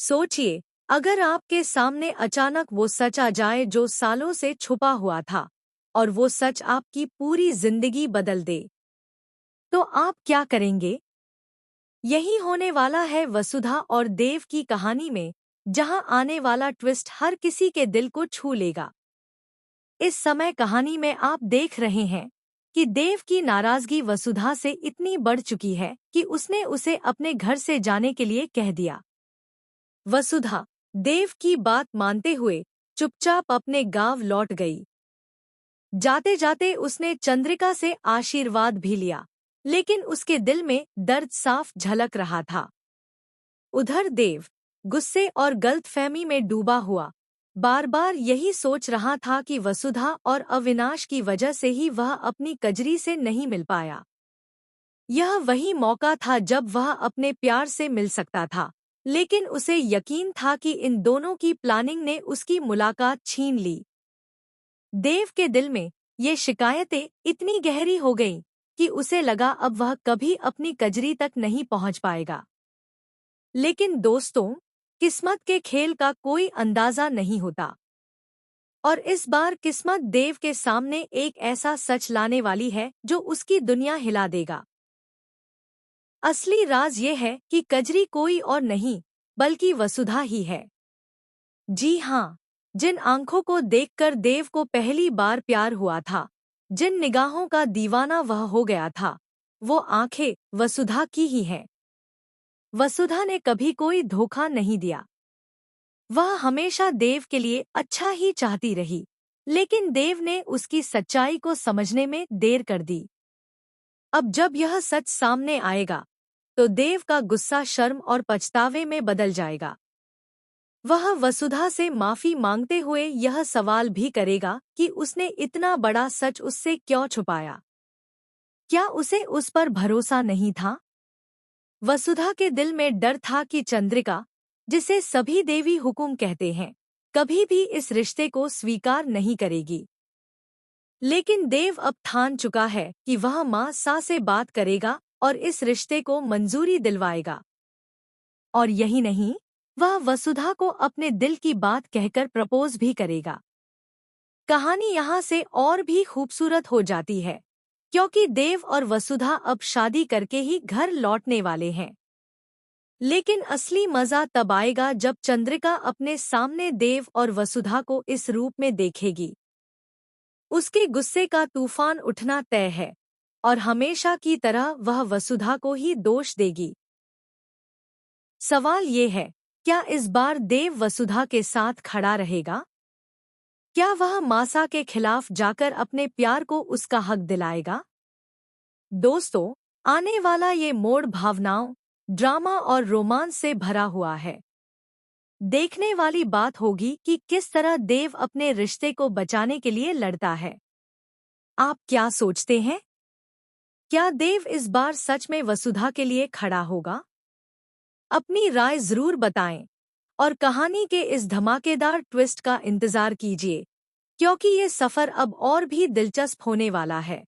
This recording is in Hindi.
सोचिए, अगर आपके सामने अचानक वो सच आ जाए जो सालों से छुपा हुआ था, और वो सच आपकी पूरी जिंदगी बदल दे, तो आप क्या करेंगे? यही होने वाला है वसुधा और देव की कहानी में, जहां आने वाला ट्विस्ट हर किसी के दिल को छू लेगा। इस समय कहानी में आप देख रहे हैं कि देव की नाराजगी वसुधा से इतनी बढ़ चुकी है कि उसने उसे अपने घर से जाने के लिए कह दिया। वसुधा देव की बात मानते हुए चुपचाप अपने गांव लौट गई। जाते जाते उसने चंद्रिका से आशीर्वाद भी लिया, लेकिन उसके दिल में दर्द साफ झलक रहा था। उधर देव गुस्से और गलतफहमी में डूबा हुआ बार बार यही सोच रहा था कि वसुधा और अविनाश की वजह से ही वह अपनी कजरी से नहीं मिल पाया। यह वही मौका था जब वह अपने प्यार से मिल सकता था, लेकिन उसे यकीन था कि इन दोनों की प्लानिंग ने उसकी मुलाकात छीन ली। देव के दिल में ये शिकायतें इतनी गहरी हो गईं कि उसे लगा अब वह कभी अपनी कजरी तक नहीं पहुंच पाएगा। लेकिन दोस्तों, किस्मत के खेल का कोई अंदाजा नहीं होता, और इस बार किस्मत देव के सामने एक ऐसा सच लाने वाली है जो उसकी दुनिया हिला देगा। असली राज ये है कि कजरी कोई और नहीं बल्कि वसुधा ही है। जी हाँ, जिन आंखों को देखकर देव को पहली बार प्यार हुआ था, जिन निगाहों का दीवाना वह हो गया था, वो आंखें वसुधा की ही हैं। वसुधा ने कभी कोई धोखा नहीं दिया। वह हमेशा देव के लिए अच्छा ही चाहती रही, लेकिन देव ने उसकी सच्चाई को समझने में देर कर दी। अब जब यह सच सामने आएगा, तो देव का गुस्सा शर्म और पछतावे में बदल जाएगा। वह वसुधा से माफी मांगते हुए यह सवाल भी करेगा कि उसने इतना बड़ा सच उससे क्यों छुपाया। क्या उसे उस पर भरोसा नहीं था? वसुधा के दिल में डर था कि चंद्रिका, जिसे सभी देवी हुकुम कहते हैं, कभी भी इस रिश्ते को स्वीकार नहीं करेगी। लेकिन देव अब ठान चुका है कि वह माँ सा से बात करेगा और इस रिश्ते को मंजूरी दिलवाएगा। और यही नहीं, वह वसुधा को अपने दिल की बात कहकर प्रपोज भी करेगा। कहानी यहाँ से और भी खूबसूरत हो जाती है, क्योंकि देव और वसुधा अब शादी करके ही घर लौटने वाले हैं। लेकिन असली मजा तब आएगा जब चंद्रिका अपने सामने देव और वसुधा को इस रूप में देखेगी। उसके गुस्से का तूफान उठना तय है, और हमेशा की तरह वह वसुधा को ही दोष देगी। सवाल ये है, क्या इस बार देव वसुधा के साथ खड़ा रहेगा? क्या वह मासा के खिलाफ जाकर अपने प्यार को उसका हक दिलाएगा? दोस्तों, आने वाला ये मोड़ भावनाओं, ड्रामा और रोमांस से भरा हुआ है। देखने वाली बात होगी कि किस तरह देव अपने रिश्ते को बचाने के लिए लड़ता है। आप क्या सोचते हैं? क्या देव इस बार सच में वसुधा के लिए खड़ा होगा? अपनी राय जरूर बताएं, और कहानी के इस धमाकेदार ट्विस्ट का इंतजार कीजिए, क्योंकि ये सफर अब और भी दिलचस्प होने वाला है।